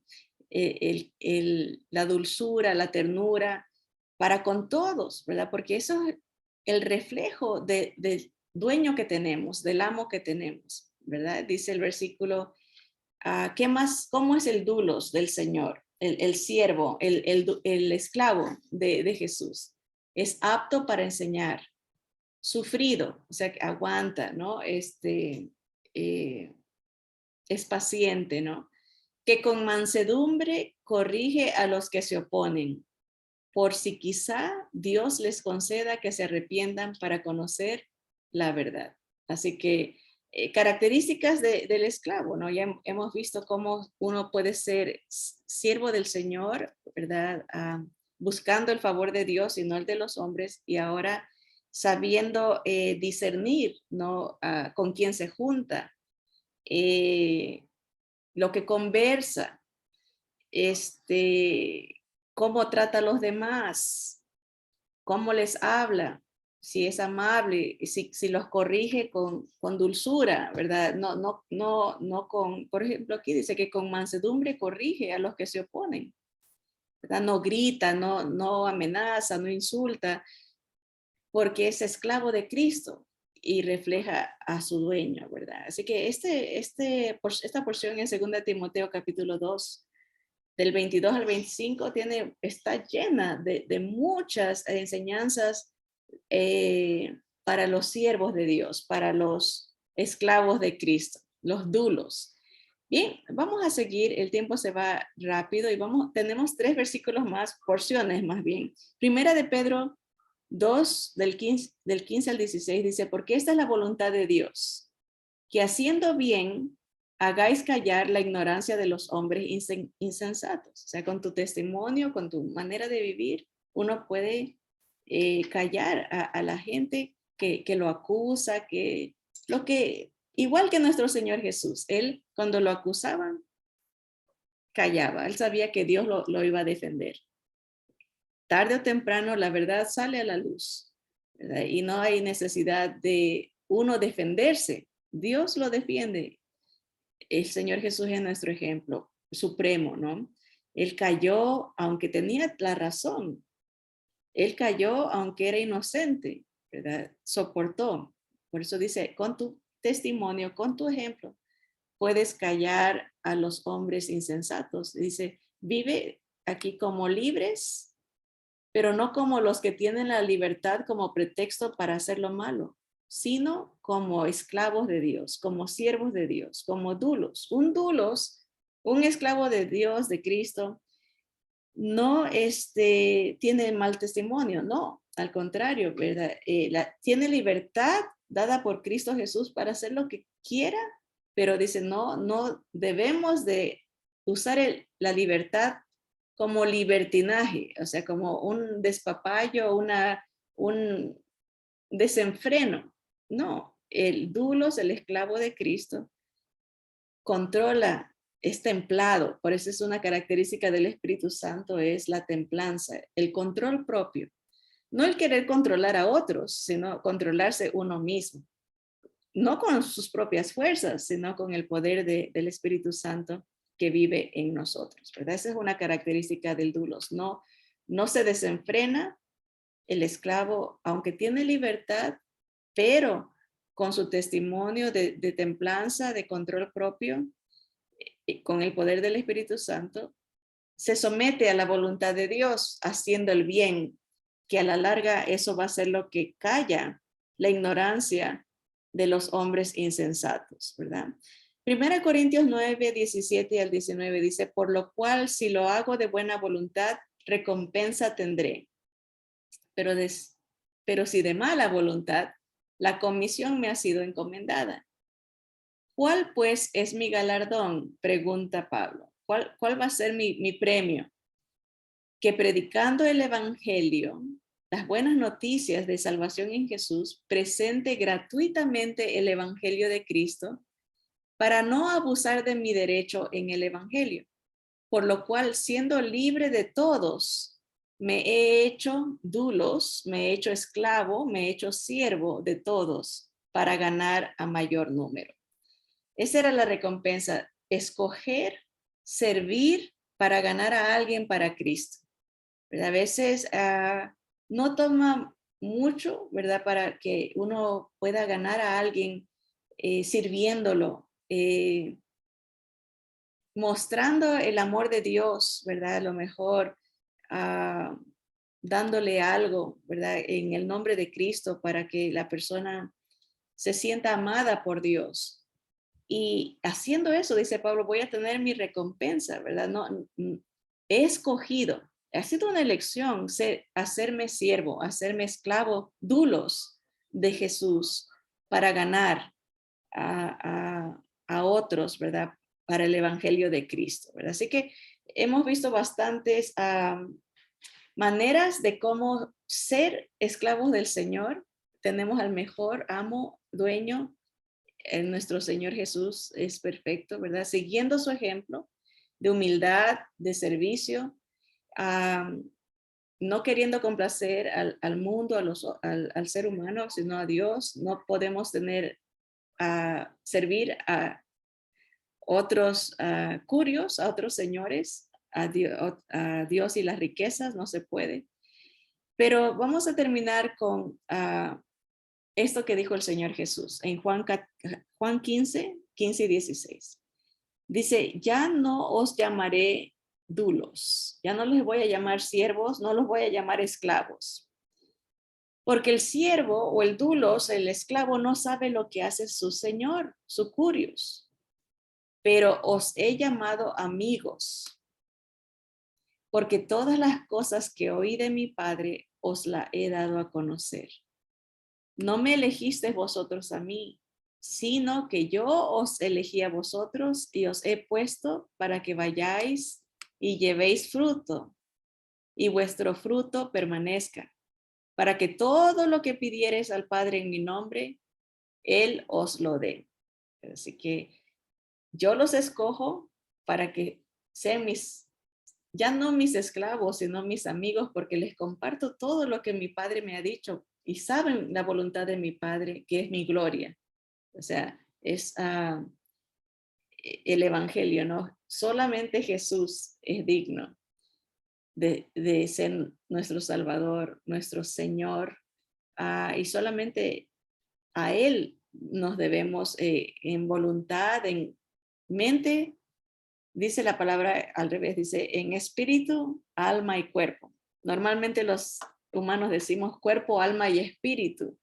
la dulzura, la ternura, para con todos, ¿verdad? Porque eso es el reflejo del dueño que tenemos, del amo que tenemos, ¿verdad? Dice el versículo, ¿qué más? ¿Cómo es el dulos del Señor? El siervo, el esclavo de Jesús. Es apto para enseñar, sufrido, o sea, que aguanta, ¿no? Es paciente, ¿no? Que con mansedumbre corrige a los que se oponen, por si quizá Dios les conceda que se arrepientan para conocer la verdad. Así que características del esclavo, ¿no? Ya hemos visto cómo uno puede ser siervo del Señor, ¿verdad? Buscando el favor de Dios y no el de los hombres, y ahora sabiendo discernir, ¿no? Con quién se junta, eh, lo que conversa, cómo trata a los demás, cómo les habla, si es amable, si los corrige con dulzura, ¿verdad? No con, por ejemplo, aquí dice que con mansedumbre corrige a los que se oponen, ¿verdad? No grita, no amenaza, no insulta, porque es esclavo de Cristo y refleja a su dueño, ¿verdad? Así que esta porción en 2 Timoteo capítulo 2, del 22 al 25, está llena de muchas enseñanzas para los siervos de Dios, para los esclavos de Cristo, los dulos. Bien, vamos a seguir, el tiempo se va rápido y tenemos 3 versículos más, porciones más bien. Primera de Pedro 2, del 15 al 16 dice, porque esta es la voluntad de Dios, que haciendo bien hagáis callar la ignorancia de los hombres insensatos. O sea, con tu testimonio, con tu manera de vivir, uno puede callar a la gente que lo acusa, igual que nuestro Señor Jesús, él cuando lo acusaban, callaba, él sabía que Dios lo iba a defender. Tarde o temprano la verdad sale a la luz, ¿verdad? Y no hay necesidad de uno defenderse, Dios lo defiende. El Señor Jesús es nuestro ejemplo supremo, ¿no? Él cayó aunque tenía la razón, él cayó aunque era inocente, ¿verdad? Soportó. Por eso dice, con tu testimonio, con tu ejemplo, puedes callar a los hombres insensatos. Dice, vive aquí como libres, pero no como los que tienen la libertad como pretexto para hacer lo malo, sino como esclavos de Dios, como siervos de Dios, como dulos. Un dulos, un esclavo de Dios, de Cristo, no tiene mal testimonio, no, al contrario, ¿verdad? Tiene libertad dada por Cristo Jesús para hacer lo que quiera, pero dice, no debemos de usar la libertad como libertinaje, o sea, como un despapayo, un desenfreno. No, el dulos, el esclavo de Cristo, controla, es templado, por eso es una característica del Espíritu Santo, es la templanza, el control propio. No el querer controlar a otros, sino controlarse uno mismo. No con sus propias fuerzas, sino con el poder del Espíritu Santo que vive en nosotros, ¿verdad? Esa es una característica del dulos. No se desenfrena el esclavo, aunque tiene libertad, pero con su testimonio de templanza, de control propio, con el poder del Espíritu Santo, se somete a la voluntad de Dios haciendo el bien, que a la larga eso va a ser lo que calla la ignorancia de los hombres insensatos, ¿verdad? Primera Corintios 9, 17 al 19 dice, por lo cual si lo hago de buena voluntad, recompensa tendré. Pero si de mala voluntad, la comisión me ha sido encomendada. ¿Cuál pues es mi galardón? Pregunta Pablo. ¿Cuál va a ser mi premio? Que predicando el evangelio, las buenas noticias de salvación en Jesús, presente gratuitamente el evangelio de Cristo para no abusar de mi derecho en el evangelio, por lo cual siendo libre de todos, me he hecho dulos, me he hecho esclavo, me he hecho siervo de todos para ganar a mayor número. Esa era la recompensa, escoger, servir para ganar a alguien para Cristo. ¿Verdad? A veces no toma mucho, ¿verdad? Para que uno pueda ganar a alguien sirviéndolo, mostrando el amor de Dios, ¿verdad? A lo mejor dándole algo, ¿verdad? En el nombre de Cristo para que la persona se sienta amada por Dios. Y haciendo eso, dice Pablo, voy a tener mi recompensa, ¿verdad? No, he escogido, ha sido una elección hacerme siervo, hacerme esclavo, dulos de Jesús para ganar a otros, ¿verdad? Para el Evangelio de Cristo, ¿verdad? Así que hemos visto bastantes maneras de cómo ser esclavos del Señor. Tenemos al mejor amo, dueño, nuestro Señor Jesús es perfecto, ¿verdad? Siguiendo su ejemplo de humildad, de servicio, no queriendo complacer al mundo, al ser humano, sino a Dios. No podemos servir a otros curios, a otros señores, a Dios y las riquezas, no se puede. Pero vamos a terminar con esto que dijo el Señor Jesús en Juan 15, 15 y 16. Dice, ya no os llamaré dulos, ya no les voy a llamar siervos, no los voy a llamar esclavos. Porque el siervo o el dulos, el esclavo, no sabe lo que hace su señor, su curios. pero os he llamado amigos, porque todas las cosas que oí de mi Padre os la he dado a conocer. No me elegisteis vosotros a mí, sino que yo os elegí a vosotros y os he puesto para que vayáis y llevéis fruto, y vuestro fruto permanezca, para que todo lo que pidiereis al Padre en mi nombre, Él os lo dé. Así que yo los escojo para que sean ya no mis esclavos, sino mis amigos, porque les comparto todo lo que mi Padre me ha dicho y saben la voluntad de mi Padre, que es mi gloria. O sea, es el Evangelio, ¿no? Solamente Jesús es digno de ser nuestro Salvador, nuestro Señor, y solamente a Él nos debemos en voluntad, en mente. Dice la palabra al revés, dice en espíritu, alma y cuerpo. Normalmente los humanos decimos cuerpo, alma y espíritu,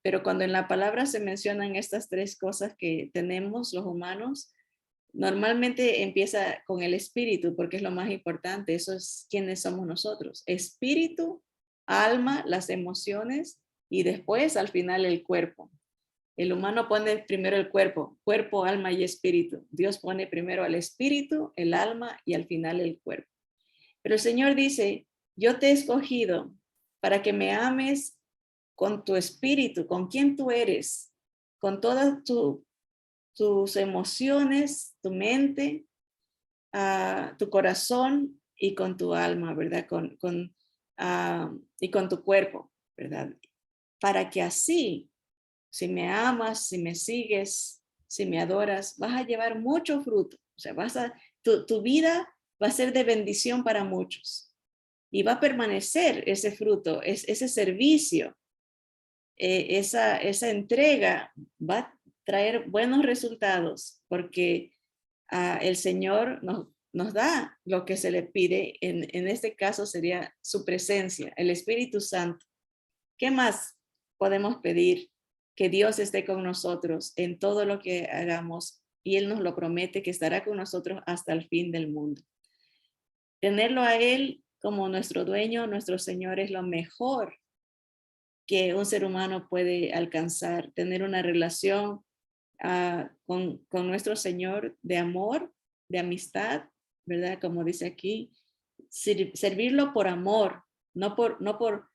pero cuando en la palabra se mencionan estas tres cosas que tenemos los humanos, normalmente empieza con el espíritu porque es lo más importante, eso es quienes somos nosotros. Espíritu, alma, las emociones y después al final el cuerpo. El humano pone primero el cuerpo, alma y espíritu. Dios pone primero al espíritu, el alma y al final el cuerpo. Pero el Señor dice, yo te he escogido para que me ames con tu espíritu, con quien tú eres, con todas tus emociones, tu mente, tu corazón y con tu alma, ¿verdad? Y con tu cuerpo, ¿verdad? Para que así, si me amas, si me sigues, si me adoras, vas a llevar mucho fruto. O sea, tu vida va a ser de bendición para muchos. Y va a permanecer ese fruto, ese servicio, esa entrega va a traer buenos resultados porque el Señor nos da lo que se le pide. En este caso sería su presencia, el Espíritu Santo. ¿Qué más podemos pedir? Que Dios esté con nosotros en todo lo que hagamos y Él nos lo promete que estará con nosotros hasta el fin del mundo. Tenerlo a Él como nuestro dueño, nuestro Señor, es lo mejor que un ser humano puede alcanzar. Tener una relación con nuestro Señor de amor, de amistad, ¿verdad? Como dice aquí, servirlo por amor, no por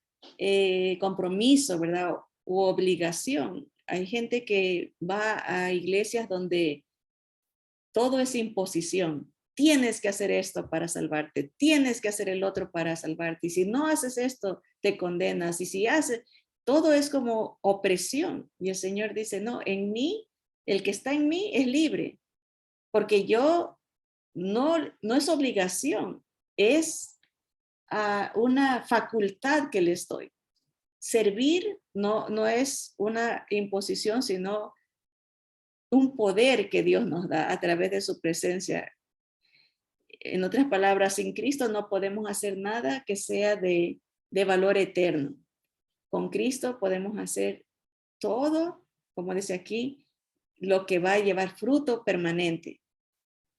compromiso, ¿verdad? U obligación. Hay gente que va a iglesias donde todo es imposición. Tienes que hacer esto para salvarte, tienes que hacer el otro para salvarte. Y si no haces esto, te condenas. Y si haces, todo es como opresión. Y el Señor dice, no, en mí, el que está en mí es libre, porque yo no es obligación, es una facultad que le estoy. Servir no es una imposición, sino un poder que Dios nos da a través de su presencia. En otras palabras, sin Cristo no podemos hacer nada que sea de valor eterno. Con Cristo podemos hacer todo, como dice aquí, lo que va a llevar fruto permanente,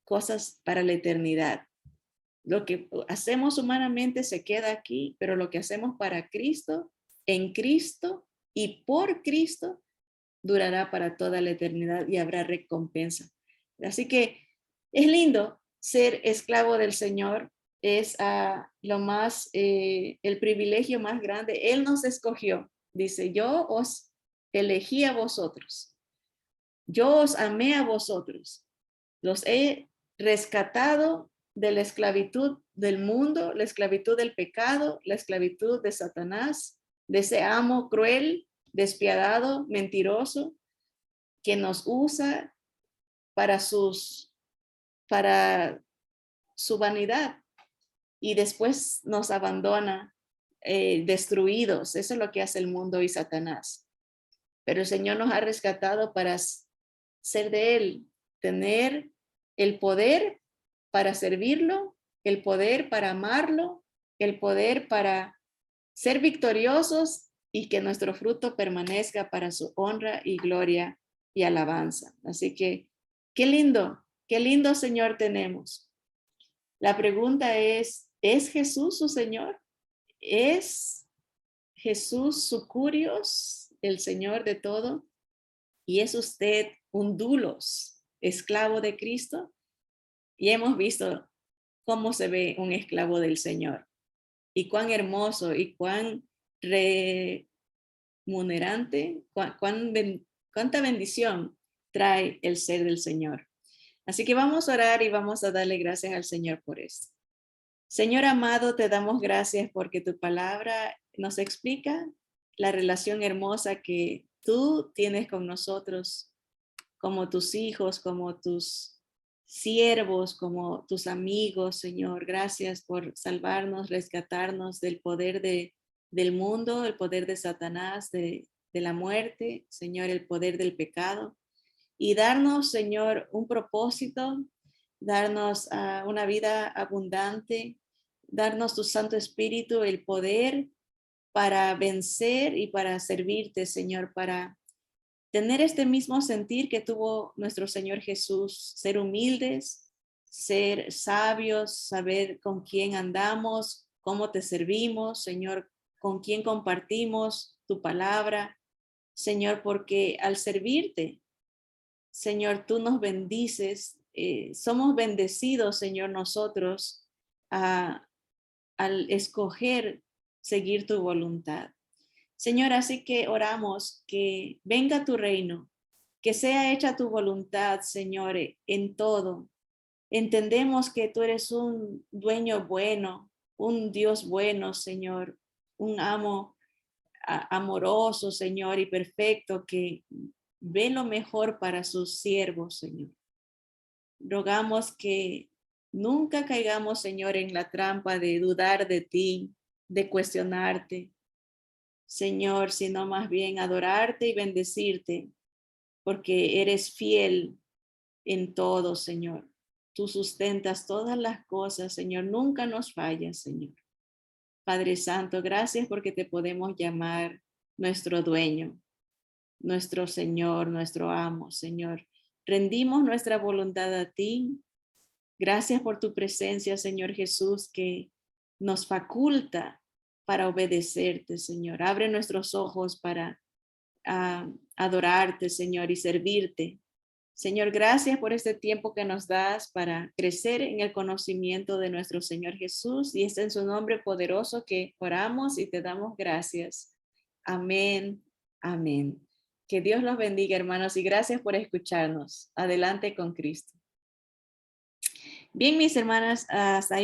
cosas para la eternidad. Lo que hacemos humanamente se queda aquí, pero lo que hacemos para Cristo, en Cristo y por Cristo, durará para toda la eternidad y habrá recompensa. Así que es lindo ser esclavo del Señor, es el privilegio más grande. Él nos escogió, dice, yo os elegí a vosotros, yo os amé a vosotros, los he rescatado de la esclavitud del mundo, la esclavitud del pecado, la esclavitud de Satanás, de ese amo cruel, despiadado, mentiroso, que nos usa para su vanidad y después nos abandona destruidos. Eso es lo que hace el mundo y Satanás. Pero el Señor nos ha rescatado para ser de Él, tener el poder para servirlo, el poder para amarlo, el poder para ser victoriosos y que nuestro fruto permanezca para su honra y gloria y alabanza. Así que qué lindo Qué lindo Señor tenemos. La pregunta ¿es Jesús su Señor? ¿Es Jesús su curios, el Señor de todo? ¿Y es usted un dulos, esclavo de Cristo? Y hemos visto cómo se ve un esclavo del Señor y cuán hermoso y cuán remunerante, cuánta bendición trae el ser del Señor. Así que vamos a orar y vamos a darle gracias al Señor por esto. Señor amado, te damos gracias porque tu palabra nos explica la relación hermosa que tú tienes con nosotros, como tus hijos, como tus siervos, como tus amigos, Señor. Gracias por salvarnos, rescatarnos del poder del mundo, el poder de Satanás, de la muerte, Señor, el poder del pecado. Y darnos, Señor, un propósito, darnos una vida abundante, darnos tu Santo Espíritu, el poder para vencer y para servirte, Señor, para tener este mismo sentir que tuvo nuestro Señor Jesús, ser humildes, ser sabios, saber con quién andamos, cómo te servimos, Señor, con quién compartimos tu palabra, Señor, porque al servirte, Señor, tú nos bendices, somos bendecidos, Señor, nosotros al escoger seguir tu voluntad. Señor, así que oramos que venga tu reino, que sea hecha tu voluntad, Señor, en todo. Entendemos que tú eres un dueño bueno, un Dios bueno, Señor, un amo amoroso, Señor, y perfecto que ve lo mejor para sus siervos, Señor. Rogamos que nunca caigamos, Señor, en la trampa de dudar de ti, de cuestionarte, Señor, sino más bien adorarte y bendecirte, porque eres fiel en todo, Señor. Tú sustentas todas las cosas, Señor. Nunca nos fallas, Señor. Padre Santo, gracias porque te podemos llamar nuestro dueño, nuestro Señor, nuestro amo, Señor. Rendimos nuestra voluntad a ti. Gracias por tu presencia, Señor Jesús, que nos faculta para obedecerte, Señor. Abre nuestros ojos para adorarte, Señor, y servirte. Señor, gracias por este tiempo que nos das para crecer en el conocimiento de nuestro Señor Jesús. Y es en su nombre poderoso que oramos y te damos gracias. Amén. Amén. Que Dios los bendiga, hermanos, y gracias por escucharnos. Adelante con Cristo. Bien, mis hermanas, hasta ahí.